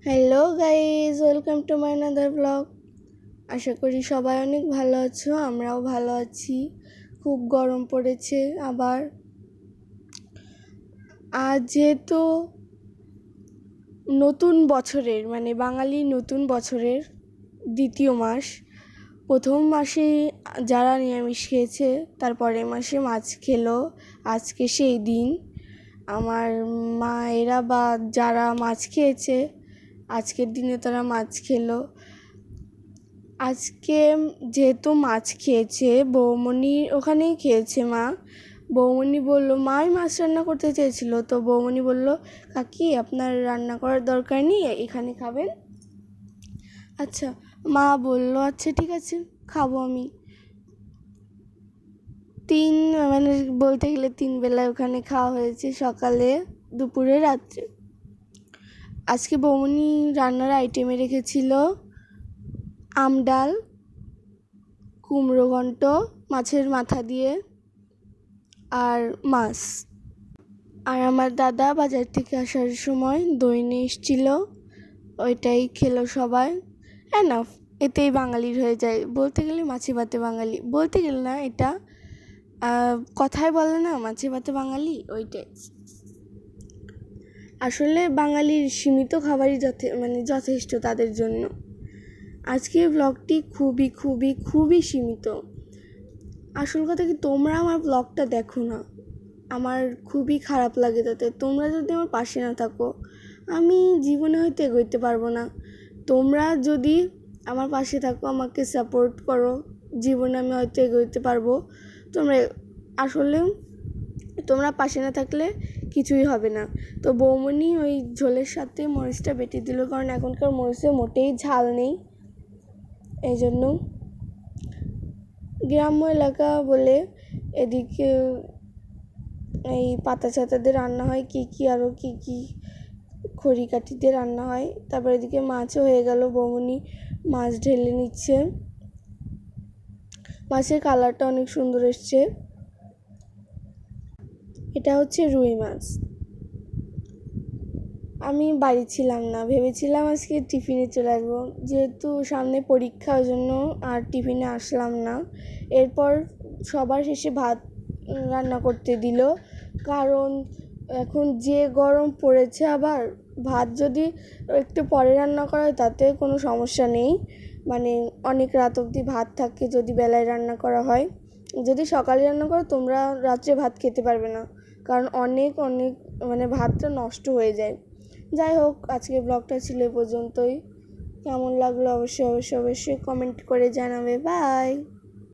Hello guys, welcome to my another blog. আশা করি সবাই অনেক ভালো আছো, আমরাও ভালো আছি। খুব গরম পড়েছে আবার। আজ যেহেতু নতুন বছরের বাঙালি নতুন বছরের দ্বিতীয় মাস, প্রথম মাসে যারা নিরামিষ খেয়েছে তার পরের মাসে মাছ খেলো। আজকে সেই দিন। আমার মায়েরা বা যারা মাছ খেয়েছে আজকের দিনে তারা মাছ খেলো। আজকে যেহেতু মাছ খেয়েছে, বৌমনির ওখানেই খেয়েছে মা। বৌমনি বললো, মাই মাছ রান্না করতে চেয়েছিল, তো বৌমনি বলল, কাকি আপনার রান্না করার দরকার নেই, এখানে খাবেন। আচ্ছা, মা বলল আচ্ছা ঠিক আছে, খাবো আমি। বলতে গেলে 3 বেলায় ওখানে খাওয়া হয়েছে, সকালে, দুপুরে, রাত্রে। আজকে বৌমনি রান্নার আইটেমে রেখেছিল আম ডাল, কুমড়ো ঘন্ট মাছের মাথা দিয়ে, আর মাছ। আর আমার দাদা বাজার থেকে আসার সময় দই নিয়ে এসেছিল, ওইটাই খেলো সবাই। এনাফ, এতেই বাঙালির হয়ে যায়। বলতে গেলে মাছে ভাতে বাঙালি, বলতে গেলে না, এটা কথায় বলে না মাছে ভাতে বাঙালি, ওইটাই। আসলে বাঙালির সীমিত খাবারই যথেষ্ট তাদের জন্য। আজকের ব্লগটি খুবই খুবই খুবই সীমিত। আসল কথা কি, তোমরা আমার ব্লগটা দেখো না, আমার খুবই খারাপ লাগে তাতে। তোমরা যদি আমার পাশে না থাকো, আমি জীবনে হয়তো এগোতে পারবো না। তোমরা যদি আমার পাশে থাকো, আমাকে সাপোর্ট করো, জীবনে আমি হয়তো এগোতে পারবো। তোমরা পাশে না থাকলে কিছুই হবে না। তো বৌমনি ওই ঝোলের সাথে মরিচটা বেটে দিল, কারণ এখনকার মরিচে মোটেই ঝাল নেই, এই জন্য। গ্রাম্য এলাকা বলে এদিকে এই পাতা ছাতা দিয়ে রান্না হয়, আরও কী খড়ি কাঠি দিয়ে রান্না হয়। তারপর এদিকে মাছও হয়ে গেল, বৌমনি মাছ ঢেলে নিচ্ছে। মাছের কালারটা অনেক সুন্দর এসছে। এটা হচ্ছে রুই মাছ। আমি বাড়ি ছিলাম না, ভেবেছিলাম আজকে টিফিনে চলে আসবো, যেহেতু সামনে পরীক্ষা, ওই জন্য আর টিফিনে আসলাম না। এরপর সবার শেষে ভাত রান্না করতে দিল, কারণ এখন যে গরম পড়েছে, আবার ভাত যদি একটু পরে রান্না করা হয় তাতে কোনো সমস্যা নেই। অনেক রাত অবধি ভাত থাকে যদি বেলায় রান্না করা হয়। যদি সকালে রান্না করো, তোমরা রাত্রে ভাত খেতে পারবে না, কারণ অনেক ভাতটা নষ্ট হয়ে যায়। যাই হোক, আজকের ব্লগটা ছিল এ পর্যন্তই। কেমন লাগলো অবশ্যই কমেন্ট করে জানাবে। বাই।